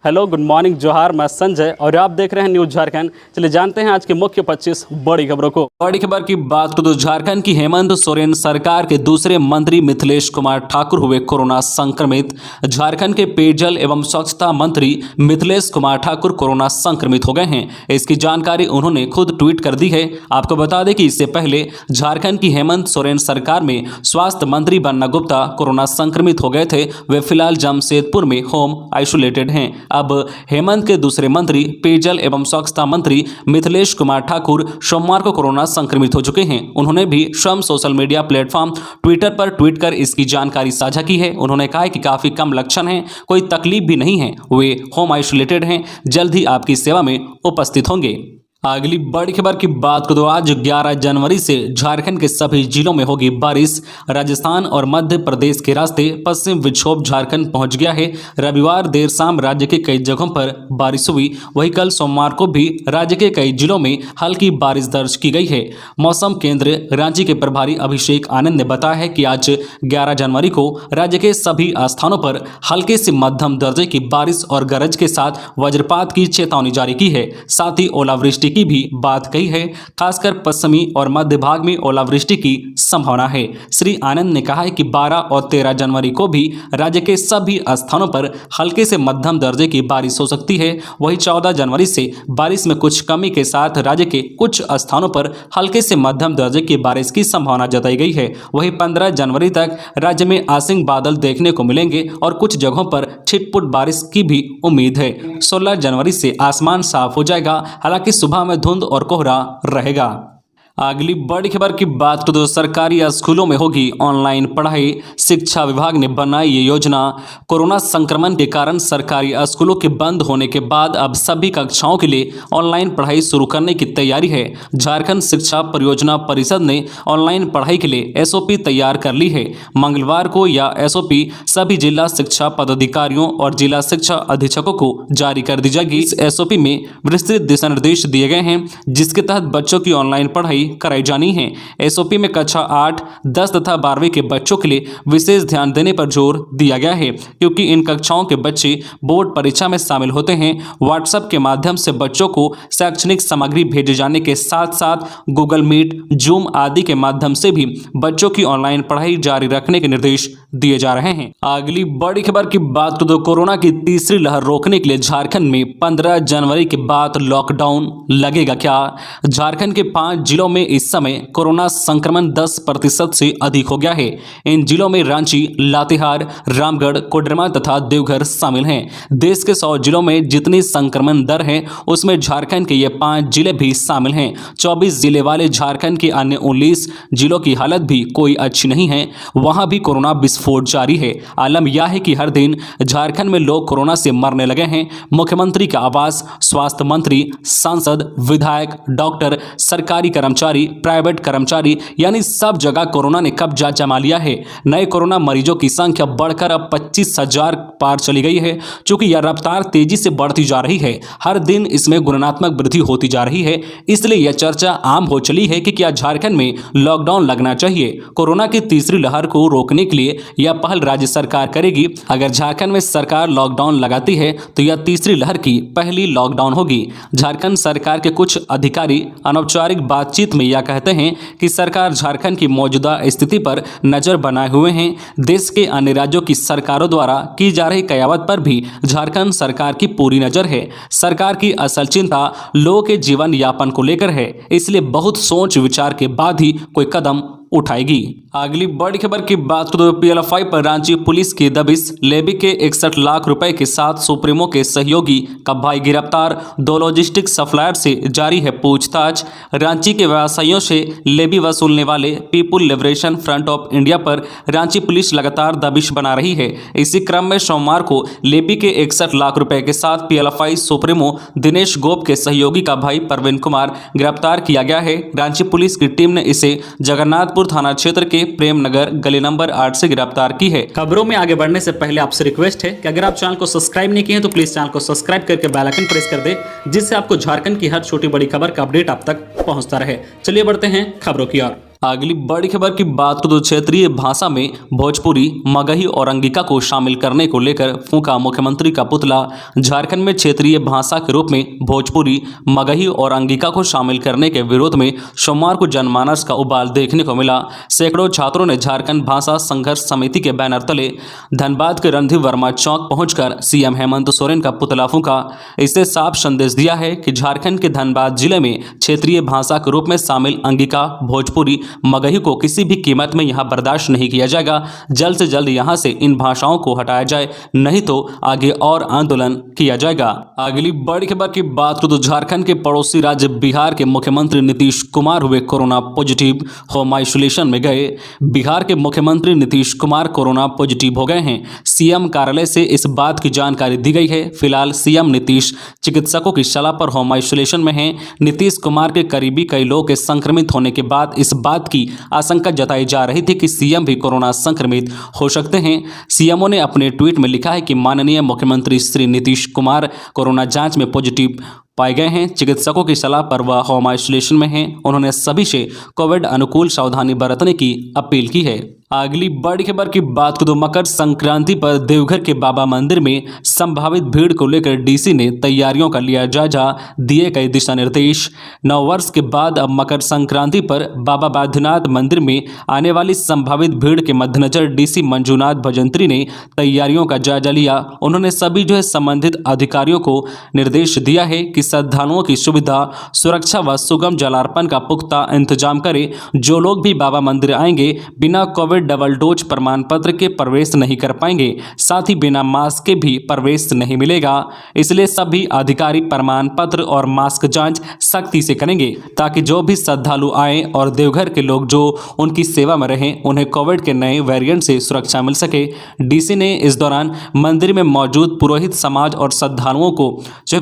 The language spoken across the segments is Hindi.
हेलो, गुड मॉर्निंग, जोहार। मैं संजय और आप देख रहे हैं न्यूज झारखंड। चलिए जानते हैं आज की मुख्य 25 बड़ी खबरों को। बड़ी खबर की बात करें तो झारखंड की हेमंत सोरेन सरकार के दूसरे मंत्री मिथिलेश कुमार ठाकुर हुए कोरोना संक्रमित। झारखंड के पेयजल एवं स्वच्छता मंत्री मिथिलेश कुमार ठाकुर कोरोना संक्रमित हो गए हैं। इसकी जानकारी उन्होंने खुद ट्वीट कर दी है। आपको बता दें कि इससे पहले झारखंड की हेमंत सोरेन सरकार में स्वास्थ्य मंत्री बन्ना गुप्ता कोरोना संक्रमित हो गए थे। वे फिलहाल जमशेदपुर में होम आइसोलेटेड हैं। अब हेमंत के दूसरे मंत्री पेयजल एवं स्वच्छता मंत्री मिथिलेश कुमार ठाकुर सोमवार को कोरोना संक्रमित हो चुके हैं। उन्होंने भी स्वयं सोशल मीडिया प्लेटफॉर्म ट्विटर पर ट्वीट कर इसकी जानकारी साझा की है। उन्होंने कहा है कि काफी कम लक्षण हैं, कोई तकलीफ भी नहीं है, वे होम आइसोलेटेड हैं, जल्द ही आपकी सेवा में उपस्थित होंगे। अगली बड़ी खबर की बात करें तो आज 11 जनवरी से झारखंड के सभी जिलों में होगी बारिश। राजस्थान और मध्य प्रदेश के रास्ते पश्चिम विक्षोभ झारखंड पहुंच गया है। रविवार देर शाम राज्य के कई जगहों पर बारिश हुई। वहीं कल सोमवार को भी राज्य के कई जिलों में हल्की बारिश दर्ज की गई है। मौसम केंद्र रांची के प्रभारी अभिषेक आनंद ने बताया है कि आज 11 जनवरी को राज्य के सभी स्थानों पर हल्के से मध्यम दर्जे की बारिश और गरज के साथ वज्रपात की चेतावनी जारी की है। साथ ही ओलावृष्टि की भी बात कही है। खासकर पश्चिमी और मध्य भाग में ओलावृष्टि की संभावना है। श्री आनंद ने कहा है कि 12 और 13 जनवरी को भी राज्य के सभी स्थानों पर हल्के से मध्यम दर्जे की बारिश हो सकती है। वहीं 14 जनवरी से बारिश में कुछ कमी के साथ राज्य के कुछ स्थानों पर हल्के से मध्यम दर्जे की बारिश की संभावना जताई गई है। वहीं 15 जनवरी तक राज्य में आंशिक बादल देखने को मिलेंगे और कुछ जगहों पर छिटपुट बारिश की भी उम्मीद है। 16 जनवरी से आसमान साफ हो जाएगा, हालांकि सुबह में धुंध और कोहरा रहेगा। अगली बड़ी खबर की बात करें तो सरकारी स्कूलों में होगी ऑनलाइन पढ़ाई। शिक्षा विभाग ने बनाई ये योजना। कोरोना संक्रमण के कारण सरकारी स्कूलों के बंद होने के बाद अब सभी कक्षाओं के लिए ऑनलाइन पढ़ाई शुरू करने की तैयारी है। झारखंड शिक्षा परियोजना परिषद ने ऑनलाइन पढ़ाई के लिए एसओपी तैयार कर ली है। मंगलवार को यह एसओपी सभी जिला शिक्षा पदाधिकारियों और जिला शिक्षा अधीक्षकों को जारी कर दी जाएगी। इस एसओपी में विस्तृत दिशा निर्देश दिए गए हैं, जिसके तहत बच्चों की ऑनलाइन पढ़ाई कराई जानी है। एसओपी में कक्षा 8, 10 तथा 12वीं के बच्चों के लिए विशेष ध्यान देने पर जोर दिया गया है, क्योंकि इन कक्षाओं के बच्चे बोर्ड परीक्षा में शामिल होते हैं। व्हाट्सएप के माध्यम से बच्चों को शैक्षणिक सामग्री भेजे जाने के साथ साथ गूगल मीट, जूम आदि के माध्यम से भी बच्चों की ऑनलाइन पढ़ाई जारी रखने के निर्देश दिए जा रहे हैं। अगली बड़ी खबर की बात करें तो कोरोना की तीसरी लहर रोकने के लिए झारखंड में 15 जनवरी के बाद लॉकडाउन लगेगा क्या? झारखंड के 5 जिलों में इस समय कोरोना संक्रमण 10% से अधिक हो गया है। इन जिलों में रांची, लातेहार, रामगढ़, कोडरमा तथा देवघर शामिल हैं। देश के 100 जिलों में जितनी संक्रमण दर है, उसमें झारखंड के ये 5 जिले भी शामिल हैं। 24 जिले वाले झारखंड के अन्य 19 जिलों की हालत भी कोई अच्छी नहीं है। वहां भी कोरोना विस्फोट जारी है। आलम यह है कि हर दिन झारखंड में लोग कोरोना से मरने लगे हैं। मुख्यमंत्री का आवास, स्वास्थ्य मंत्री, सांसद, विधायक, डॉक्टर, सरकारी कर्मचारी, प्राइवेट कर्मचारी, यानी सब जगह कोरोना ने कब्जा जमा लिया है। नए कोरोना मरीजों की संख्या बढ़कर अब 25,000 पार चली गई है। चूंकि यह रफ्तार तेजी से बढ़ती जा रही है, हर दिन इसमें गुणात्मक वृद्धि होती जा रही है। इसलिए यह चर्चा आम हो चली है कि क्या झारखंड में लॉकडाउन लगना चाहिए। कोरोना की तीसरी लहर को रोकने के लिए यह पहल राज्य सरकार करेगी। अगर झारखंड में सरकार लॉकडाउन लगाती है तो यह तीसरी लहर की पहली लॉकडाउन होगी। झारखंड सरकार के कुछ अधिकारी अनौपचारिक बातचीत में यह कहते हैं कि सरकार झारखंड की मौजूदा स्थिति पर नजर बनाए हुए हैं। देश के अन्य राज्यों की सरकारों द्वारा की जा रही कयावत पर भी झारखंड सरकार की पूरी नजर है। सरकार की असल चिंता लोगों के जीवन यापन को लेकर है, इसलिए बहुत सोच विचार के बाद ही कोई कदम उठाएगी। अगली बड़ी खबर की बात करें तो पीएलएफआई पर रांची पुलिस की दबिश। लेबी के 61 लाख रुपए के साथ सुप्रीमो के सहयोगी का भाई गिरफ्तार। 2 लॉजिस्टिक सप्लायर से जारी है पूछताछ। रांची के व्यवसायियों से लेबी वसूलने वाले people liberation front of India पर रांची पुलिस लगातार दबिश बना रही है। इसी क्रम में सोमवार को लेबी के 61 लाख रुपए के साथ पीएलएफआई सुप्रीमो दिनेश गोप के सहयोगी का भाई प्रवीण कुमार गिरफ्तार किया गया है। रांची पुलिस की टीम ने इसे जगन्नाथपुर थाना क्षेत्र के प्रेम नगर गली नंबर 8 से गिरफ्तार की है। खबरों में आगे बढ़ने से पहले आपसे रिक्वेस्ट है कि अगर आप चैनल को सब्सक्राइब नहीं किए हैं तो प्लीज चैनल को सब्सक्राइब करके बेल आइकन प्रेस कर दे, जिससे आपको झारखंड की हर छोटी बड़ी खबर का अपडेट आप तक पहुंचता रहे। चलिए बढ़ते हैं खबरों की ओर। अगली बड़ी खबर की बात करें तो क्षेत्रीय भाषा में भोजपुरी, मगही और अंगिका को शामिल करने को लेकर फूंका मुख्यमंत्री का पुतला। झारखंड में क्षेत्रीय भाषा के रूप में भोजपुरी, मगही और अंगिका को शामिल करने के विरोध में सोमवार को जनमानस का उबाल देखने को मिला। सैकड़ों छात्रों ने झारखंड भाषा संघर्ष समिति के बैनर तले धनबाद के रणधीर वर्मा चौक पहुंचकर सीएम हेमंत सोरेन का पुतला फूंका। इससे साफ संदेश दिया है कि झारखंड के धनबाद जिले में क्षेत्रीय भाषा के रूप में शामिल अंगिका, भोजपुरी, मगही को किसी भी कीमत में यहां बर्दाश्त नहीं किया जाएगा। जल्द से जल्द यहां से इन भाषाओं को हटाया जाए, नहीं तो आगे और आंदोलन किया जाएगा। अगली बड़ी खबर की बात करें तो झारखंड के पड़ोसी राज्य बिहार के मुख्यमंत्री नीतीश कुमार हुए कोरोना पॉजिटिव, होम आइसोलेशन में गए। बिहार के मुख्यमंत्री नीतीश कुमार कोरोना पॉजिटिव हो गए हैं। सीएम कार्यालय से इस बात की जानकारी दी गई है। फिलहाल सीएम नीतीश चिकित्सकों की सलाह पर होम आइसोलेशन में हैं। नीतीश कुमार के करीबी कई लोगों के संक्रमित होने के बाद इस बात की आशंका जताई जा रही थी कि सीएम भी कोरोना संक्रमित हो सकते हैं। सीएमओ ने अपने ट्वीट में लिखा है कि माननीय मुख्यमंत्री श्री नीतीश कुमार कोरोना जांच में पॉजिटिव पाए गए हैं। चिकित्सकों की सलाह पर वह होम आइसोलेशन में हैं। उन्होंने सभी से कोविड अनुकूल सावधानी बरतने की अपील की है। अगली बड़ी खबर की बात करें तो मकर संक्रांति पर देवघर के बाबा मंदिर में संभावित भीड़ को लेकर डीसी ने तैयारियों का लिया जायजा, दिए गए दिशा निर्देश। नववर्ष के बाद अब मकर संक्रांति पर बाबा बैद्यनाथ मंदिर में आने वाली संभावित भीड़ के मद्देनजर डीसी मंजूनाथ भजंत्री ने तैयारियों का जायजा लिया। उन्होंने सभी संबंधित अधिकारियों को निर्देश दिया है कि श्रद्धालुओं की सुविधा, सुरक्षा व सुगम जलार्पण का पुख्ता इंतजाम करें। जो लोग भी बाबा मंदिर आएंगे बिना कोविड डबल डोज प्रमाण पत्र के प्रवेश नहीं कर पाएंगे, साथ ही बिना मास्क के भी प्रवेश नहीं मिलेगा। इसलिए सभी अधिकारी प्रमाण पत्र और मास्क जांच सख्ती से करेंगे ताकि जो भी श्रद्धालु आए और देवघर के लोग जो उनकी सेवा में रहें उन्हें कोविड के नए वेरिएंट से सुरक्षा मिल सके। डीसी ने इस दौरान मंदिर में मौजूद पुरोहित समाज और श्रद्धालुओं को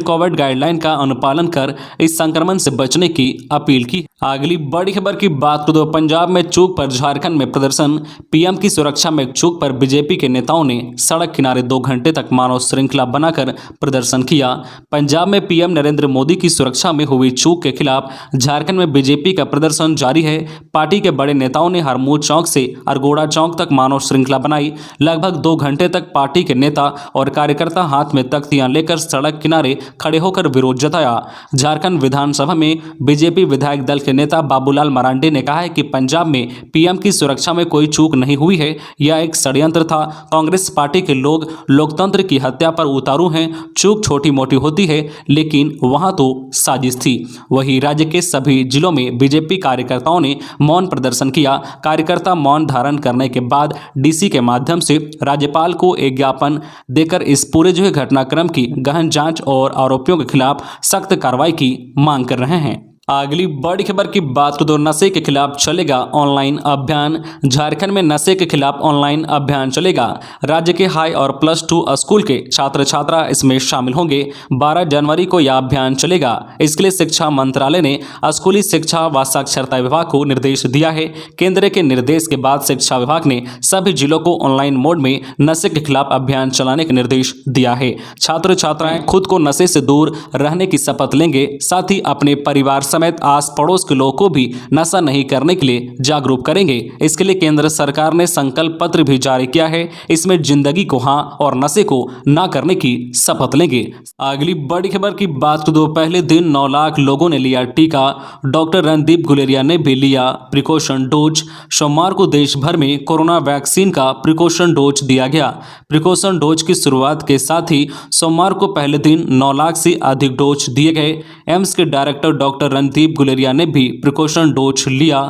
कोविड गाइडलाइन का अनुपालन कर इस संक्रमण से बचने की अपील की। अगली बड़ी खबर की बात करें तो पंजाब में चूक पर झारखंड में प्रदर्शन। पीएम की सुरक्षा में चूक पर बीजेपी के नेताओं ने सड़क किनारे 2 घंटे तक मानव श्रृंखला बनाकर प्रदर्शन किया। पंजाब में पीएम नरेंद्र मोदी की सुरक्षा में हुई चूक के खिलाफ झारखंड में बीजेपी का प्रदर्शन जारी है। पार्टी के बड़े नेताओं ने हरमू चौक से अरगोड़ा चौक तक मानव श्रृंखला बनाई। लगभग 2 घंटे तक पार्टी के नेता और कार्यकर्ता हाथ में तख्तियां लेकर सड़क किनारे खड़े होकर विरोध जताया। झारखंड विधानसभा में बीजेपी विधायक दल के नेता बाबूलाल मरांडी ने कहा है कि पंजाब में पीएम की सुरक्षा में कोई चूक नहीं हुई है, यह एक षड्यंत्र था। कांग्रेस पार्टी के लोग लोकतंत्र की हत्या पर उतारू हैं। चूक छोटी मोटी होती है लेकिन वहां तो साजिश थी। वहीं राज्य के सभी जिलों में बीजेपी कार्यकर्ताओं ने मौन प्रदर्शन किया। कार्यकर्ता मौन धारण करने के बाद डीसी के माध्यम से राज्यपाल को एक ज्ञापन देकर इस पूरे घटनाक्रम की गहन जांच और आरोपियों के खिलाफ सख्त कार्रवाई की मांग कर रहे हैं। अगली बड़ी खबर की बात करें तो नशे के खिलाफ चलेगा ऑनलाइन अभियान। झारखंड में नशे के खिलाफ ऑनलाइन अभियान चलेगा। राज्य के हाई और +2 स्कूल के छात्र छात्रा इसमें शामिल होंगे। 12 जनवरी को यह अभियान चलेगा। इसके लिए शिक्षा मंत्रालय ने स्कूली शिक्षा व साक्षरता विभाग को निर्देश दिया है। केंद्र के निर्देश के बाद शिक्षा विभाग ने सभी जिलों को ऑनलाइन मोड में नशे के खिलाफ अभियान चलाने का निर्देश दिया है। छात्र छात्राएं खुद को नशे से दूर रहने की शपथ लेंगे, साथ ही अपने परिवार समेत आस पड़ोस के लोगों को भी नशा नहीं करने के लिए जागरूक करेंगे। इसके लिए केंद्र सरकार ने संकल्प पत्र भी जारी किया है। इसमें जिंदगी को हाँ और नशे को ना करने की शपथ लेंगे। अगली बड़ी खबर की बात करें तो पहले दिन 9 लाख लोगों ने लिया टीका। डॉक्टर रणदीप गुलेरिया ने भी लिया प्रिकॉशन डोज। सोमवार को देश भर में कोरोना वैक्सीन का प्रिकॉशन डोज दिया गया। प्रिकॉशन डोज की शुरुआत के साथ ही सोमवार को पहले दिन 9 लाख से अधिक डोज दिए गए। एम्स के डायरेक्टर डॉक्टर रणदीप गुलेरिया ने भी प्रिकॉशन डोज लिया।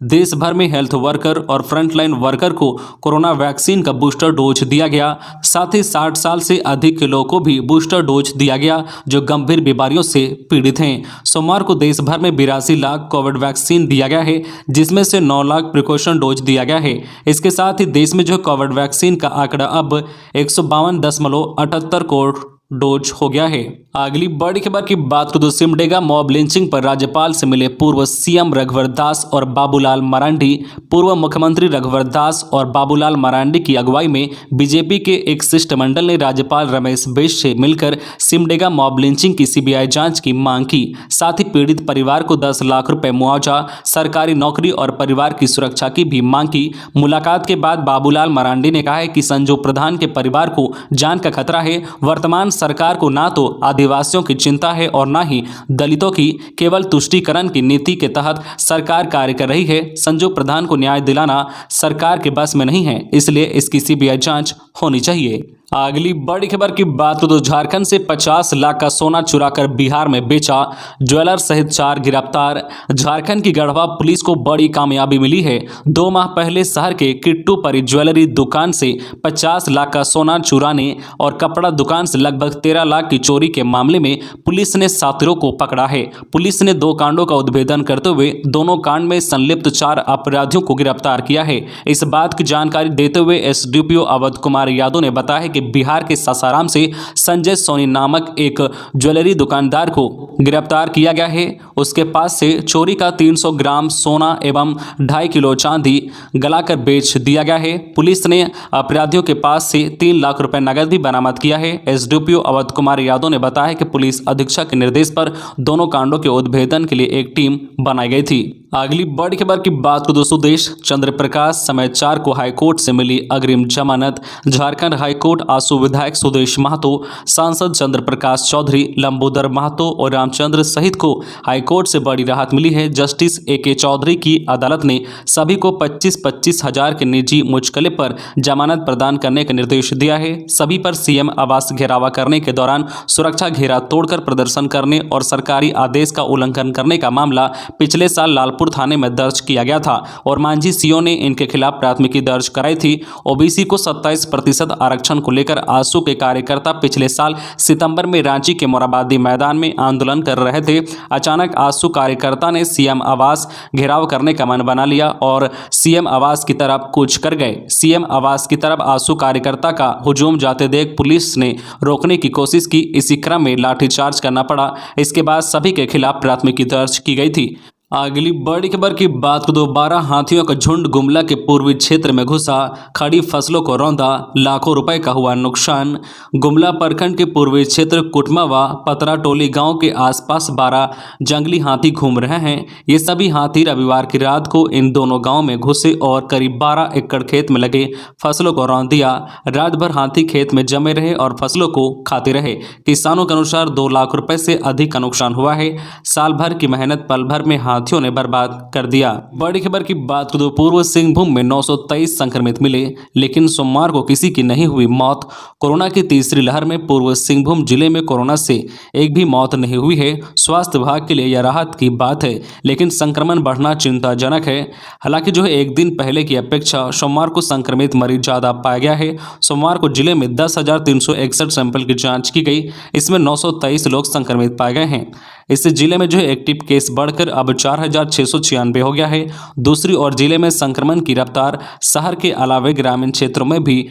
देश भर में हेल्थ वर्कर और फ्रंटलाइन वर्कर को कोरोना वैक्सीन का बूस्टर डोज दिया गया। साथ ही 60 साल से अधिक के लोगों को भी बूस्टर डोज दिया गया जो गंभीर बीमारियों से पीड़ित हैं। सोमवार को देश भर में 82 लाख कोविड वैक्सीन दिया गया है, जिसमें से 9 लाख प्रिकॉशन डोज दिया गया है। इसके साथ ही देश में कोविड वैक्सीन का आंकड़ा अब 152.78 करोड़ डोज हो गया है। अगली बड़ी खबर की बात करें तो सिमडेगा मॉब लिंचिंग पर राज्यपाल से मिले पूर्व सीएम रघुवर दास और बाबूलाल मरांडी। पूर्व मुख्यमंत्री रघुवर दास और बाबूलाल मरांडी की अगुवाई में बीजेपी के एक शिष्टमंडल ने राज्यपाल रमेश बैस से मिलकर सिमडेगा मॉब लिंचिंग की सीबीआई जांच की मांग की। साथ ही पीड़ित परिवार को 10 लाख रुपए मुआवजा, सरकारी नौकरी और परिवार की सुरक्षा की भी मांग की। मुलाकात के बाद बाबूलाल मरांडी ने कहा है कि संजू प्रधान के परिवार को जान का खतरा है। वर्तमान सरकार को ना तो आदिवासियों की चिंता है और ना ही दलितों की। केवल तुष्टीकरण की नीति के तहत सरकार कार्य कर रही है। संजू प्रधान को न्याय दिलाना सरकार के बस में नहीं है, इसलिए इसकी सीबीआई जांच होनी चाहिए। अगली बड़ी खबर की बात करें तो झारखंड से 50 लाख का सोना चुराकर बिहार में बेचा, ज्वेलर सहित 4 गिरफ्तार। झारखंड की गढ़वा पुलिस को बड़ी कामयाबी मिली है। 2 माह पहले शहर के किट्टू परी ज्वेलरी दुकान से 50 लाख का सोना चुराने और कपड़ा दुकान से लगभग 13 लाख की चोरी के मामले में पुलिस ने साथियों को पकड़ा है। पुलिस ने 2 कांडों का उद्भेदन करते हुए दोनों कांड में संलिप्त 4 अपराधियों को गिरफ्तार किया है। इस बात की जानकारी देते हुए एसडीपीओ अवध कुमार यादव ने बताया है कि बिहार के सासाराम से संजय सोनी नामक एक ज्वेलरी दुकानदार को गिरफ्तार किया गया है। उसके पास से चोरी का 300 ग्राम सोना एवं 2.5 किलो चांदी गलाकर बेच दिया गया है। पुलिस ने अपराधियों के पास से 3 लाख रुपए नकद भी बरामद किया है। एसडीपीओ अवध कुमार यादव ने बताया कि पुलिस अधीक्षक के निर्देश पर दोनों कांडों के उद्भेदन के लिए एक टीम बनाई गई थी। अगली बड़ी खबर की बात करें तो सुदेश चंद्र प्रकाश समय 4 को हाईकोर्ट से मिली अग्रिम जमानत। झारखंड हाईकोर्ट आसू विधायक सुदेश महतो, सांसद चंद्र प्रकाश चौधरी, लंबोदर महतो और रामचंद्र सहित को हाईकोर्ट से बड़ी राहत मिली है। Justice A K. चौधरी की अदालत ने सभी को 25-25 हजार के निजी मुचकले पर जमानत प्रदान करने का निर्देश दिया है। सभी पर सीएम आवास घेरावा करने के दौरान सुरक्षा घेरा तोड़कर प्रदर्शन करने और सरकारी आदेश का उल्लंघन करने का मामला पिछले साल लालपुर थाने में दर्ज किया गया था और मांझी सीओ ने इनके खिलाफ प्राथमिकी दर्ज कराई थी। ओबीसी को 27% आरक्षण को लेकर आसू के कार्यकर्ता पिछले साल सितंबर में रांची के मोराबादी मैदान में आंदोलन कर रहे थे। अचानक आसू कार्यकर्ता ने सीएम आवास घेराव करने का मन बना लिया और सीएम आवास की तरफ कूच कर गए। सीएम आवास की तरफ आसू कार्यकर्ता का हुजूम जाते देख पुलिस ने रोकने की कोशिश की। इसी क्रम में लाठीचार्ज करना पड़ा। इसके बाद सभी के खिलाफ प्राथमिकी दर्ज की गई थी। अगली बड़ी खबर की बात को 12 हाथियों का झुंड गुमला के पूर्वी क्षेत्र में घुसा, खड़ी फसलों को रौंदा, लाखों रुपए का हुआ नुकसान। गुमला प्रखंड के पूर्वी क्षेत्र कुटमा व पतरा टोली गांव के आसपास 12 जंगली हाथी घूम रहे हैं। ये सभी हाथी रविवार की रात को इन दोनों गांव में घुसे और करीब 12 एकड़ खेत में लगे फसलों को रौंद दिया। रात भर हाथी खेत में जमे रहे और फसलों को खाते रहे। किसानों के अनुसार 2 लाख रुपए से अधिक का नुकसान हुआ है। साल भर की मेहनत पल भर में हाथियों ने बर्बाद कर दिया। बड़ी खबर की बात करें तो पूर्व सिंहभूम में 923 संक्रमित मिले, लेकिन सोमवार को किसी की नहीं हुई मौत। कोरोना की तीसरी लहर में पूर्व सिंहभूम जिले में कोरोना से एक भी मौत नहीं हुई है। स्वास्थ्य विभाग के लिए यह राहत की बात है, लेकिन संक्रमण बढ़ना चिंताजनक है। हालांकि जो है एक दिन पहले की अपेक्षा सोमवार को संक्रमित मरीज ज्यादा पाया गया है। सोमवार को जिले में 10,361 सैंपल की जांच की गई। इसमें 923 लोग संक्रमित पाए गए हैं। इससे जिले में जो है एक्टिव केस बढ़कर अब 4,696 हो गया है। दूसरी ओर जिले में संक्रमण की रफ्तार शहर के अलावा ग्रामीण क्षेत्रों में भी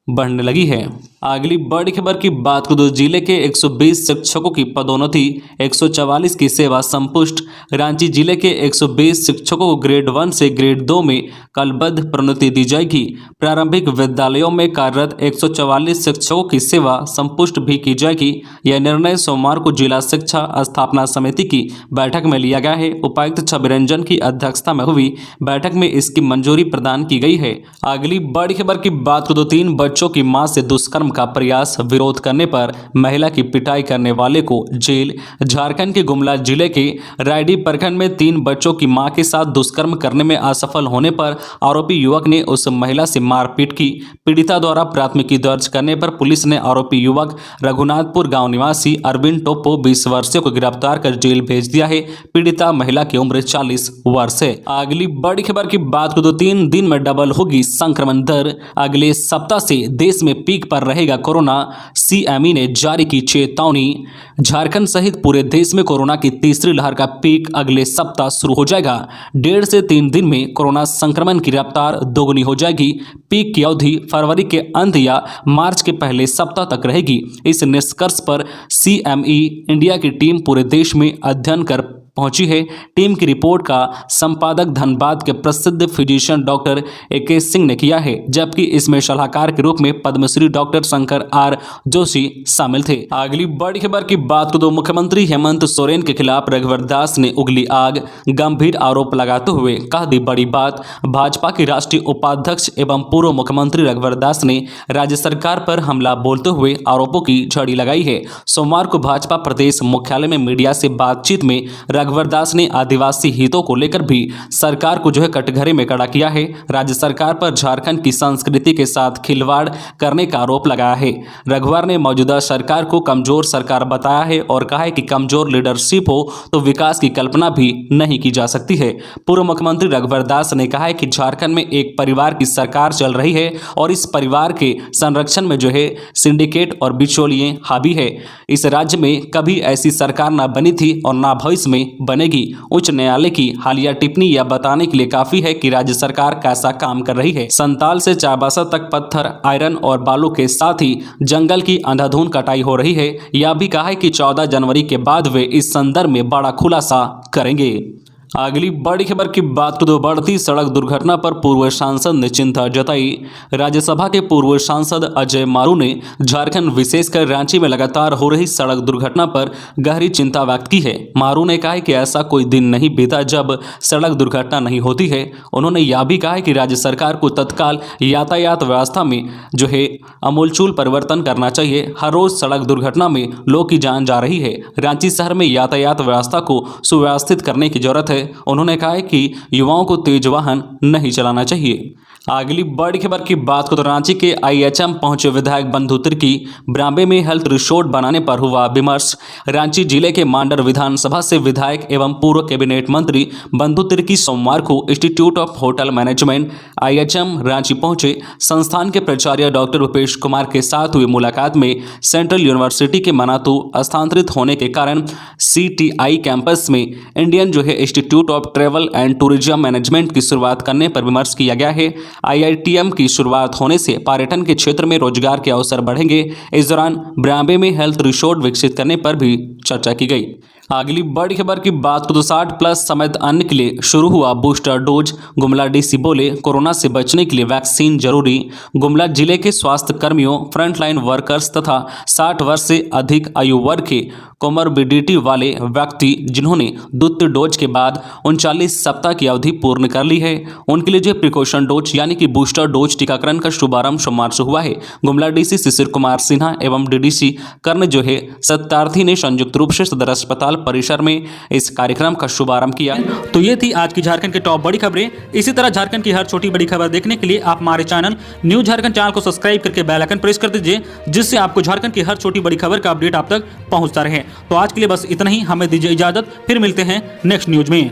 बढ़ने लगी है। अगली बड़ी खबर की बात करें तो जिले के 120 शिक्षकों की पदोन्नति, 144 की सेवा संपुष्ट। रांची जिले के 120 शिक्षकों को ग्रेड 1 से ग्रेड 2 में कालबद्ध प्रोन्नति दी जाएगी। प्रारंभिक विद्यालयों में कार्यरत 144 शिक्षकों की सेवा संपुष्ट भी की जाएगी। यह निर्णय सोमवार को जिला शिक्षा स्थापना समिति की बैठक में लिया गया है। उपायुक्त छबिरंजन की अध्यक्षता में हुई बैठक में इसकी मंजूरी प्रदान की गई है। अगली बड़ी खबर की बात करें तो 3 बच्चों की मां से दुष्कर्म का प्रयास, विरोध करने पर महिला की पिटाई करने वाले को जेल। झारखंड के गुमला जिले के रायडी प्रखंड में 3 बच्चों की मां के साथ दुष्कर्म करने में असफल होने पर आरोपी युवक ने उस महिला से मारपीट की। पीड़िता द्वारा प्राथमिकी दर्ज करने पर पुलिस ने आरोपी युवक रघुनाथपुर गांव निवासी अरविंद टोप्पो 20 वर्षीय को गिरफ्तार कर जेल भेज दिया है। पीड़िता महिला की उम्र 40 वर्ष है। अगली बड़ी खबर की बात करें तो 3 दिन में डबल होगी संक्रमण दर। अगले सप्ताह से से देश में पीक पर रहेगा कोरोना, सीएमई ने जारी की चेतावनी। झारखंड सहित पूरे देश में कोरोना की तीसरी लहर का पीक अगले सप्ताह शुरू हो जाएगा। 1.5 से 3 दिन में कोरोना संक्रमण की रफ्तार दोगुनी हो जाएगी। पीक की अवधि फरवरी के अंत या मार्च के पहले सप्ताह तक रहेगी। इस निष्कर्ष पर सीएमई इंडिया की टीम पूरे देश में अध्ययन कर पहुंची है। टीम की रिपोर्ट का संपादक धनबाद के प्रसिद्ध फिजिशियन डॉक्टर AK सिंह ने किया है, जबकि इसमें सलाहकार के रूप में पद्मश्री डॉक्टर शंकर R जोशी शामिल थे। अगली बड़ी खबर की बात करें तो मुख्यमंत्री हेमंत सोरेन के खिलाफ रघुवर दास ने उगली आग, गंभीर आरोप लगाते हुए कह दी बड़ी बात। भाजपा के राष्ट्रीय उपाध्यक्ष एवं पूर्व मुख्यमंत्री रघुवर दास ने राज्य सरकार पर हमला बोलते हुए आरोपों की झड़ी लगाई है। सोमवार को भाजपा प्रदेश मुख्यालय में मीडिया से बातचीत में रघुवर दास ने आदिवासी हितों को लेकर भी सरकार को कटघरे में खड़ा किया है। राज्य सरकार पर झारखंड की संस्कृति के साथ खिलवाड़ करने का आरोप लगाया है। रघुवर ने मौजूदा सरकार को कमजोर सरकार बताया है और कहा है कि कमजोर लीडरशिप हो तो विकास की कल्पना भी नहीं की जा सकती है। पूर्व मुख्यमंत्री रघुवर दास ने कहा है कि झारखंड में एक परिवार की सरकार चल रही है और इस परिवार के संरक्षण में सिंडिकेट और बिचौलिए हावी है। इस राज्य में कभी ऐसी सरकार न बनी थी और न भविष्य में बनेगी। उच्च न्यायालय की हालिया टिप्पणी यह बताने के लिए काफी है कि राज्य सरकार कैसा काम कर रही है। संताल से चाईबासा तक पत्थर, आयरन और बालू के साथ ही जंगल की अंधाधुंध कटाई हो रही है। यह भी कहा है कि 14 जनवरी के बाद वे इस संदर्भ में बड़ा खुलासा करेंगे। अगली बड़ी खबर की बात करें तो बढ़ती सड़क दुर्घटना पर पूर्व सांसद ने चिंता जताई। राज्यसभा के पूर्व सांसद अजय मारू ने झारखंड विशेषकर रांची में लगातार हो रही सड़क दुर्घटना पर गहरी चिंता व्यक्त की है। मारू ने कहा है कि ऐसा कोई दिन नहीं बीता जब सड़क दुर्घटना नहीं होती है। उन्होंने यह भी कहा है कि राज्य सरकार को तत्काल यातायात व्यवस्था में आमूलचूल परिवर्तन करना चाहिए। हर रोज सड़क दुर्घटना में लोग की जान जा रही है। रांची शहर में यातायात व्यवस्था को सुव्यवस्थित करने की जरूरत है। उन्होंने कहा है कि युवाओं को तेज वाहन नहीं चलाना चाहिए। अगली बड़ी खबर की बात करें तो रांची के IHM पहुंचे विधायक बंधु तिर्की। ब्रांबे में हेल्थ रिसोर्ट बनाने पर हुआ विमर्श। रांची जिले के मांडर विधानसभा से विधायक एवं पूर्व कैबिनेट मंत्री बंधु तिर्की सोमवार को institute of hotel management IHM Ranchi पहुंचे। संस्थान के प्राचार्य डॉक्टर रूपेश कुमार के साथ हुई मुलाकात में सेंट्रल यूनिवर्सिटी के मनातू स्थानांतरित होने के कारण CTI कैंपस में Indian institute of travel and tourism management की शुरुआत करने पर विमर्श किया गया है। IITM की शुरुआत होने से पर्यटन के क्षेत्र में रोजगार के अवसर बढ़ेंगे। इस दौरान ब्रांबे में हेल्थ रिसोर्ट विकसित करने पर भी चर्चा की गई। अगली बड़ी खबर की बात करें तो 60+ समेत अन्य के लिए शुरू हुआ बूस्टर डोज। गुमला DC बोले कोरोना से बचने के लिए वैक्सीन जरूरी। गुमला जिले के स्वास्थ्य कर्मियों, फ्रंटलाइन वर्कर्स तथा 60 वर्ष से अधिक आयु वर्ग के कोमोर्बिडिटी वाले व्यक्ति जिन्होंने द्वितीय डोज के बाद 39 सप्ताह की अवधि पूर्ण कर ली है, उनके लिए प्रिकॉशन डोज यानी कि बूस्टर डोज टीकाकरण का शुभारंभ सोमवार से हुआ है। गुमला DC शिशिर कुमार सिन्हा एवं DDC कर्ण सत्यार्थी ने संयुक्त रूप से सदर अस्पताल परिसर में इस कार्यक्रम का शुभारंभ किया। तो ये थी आज की झारखंड की टॉप बड़ी खबरें। इसी तरह झारखंड की हर छोटी बड़ी खबर देखने के लिए आप हमारे चैनल न्यूज झारखंड चैनल को सब्सक्राइब करके बेल आइकन प्रेस कर दीजिए, जिससे आपको झारखंड की हर छोटी बड़ी खबर का अपडेट आप तक पहुंचता रहे। तो आज के लिए बस इतना ही, हमें दीजिए इजाजत, फिर मिलते हैं नेक्स्ट न्यूज में।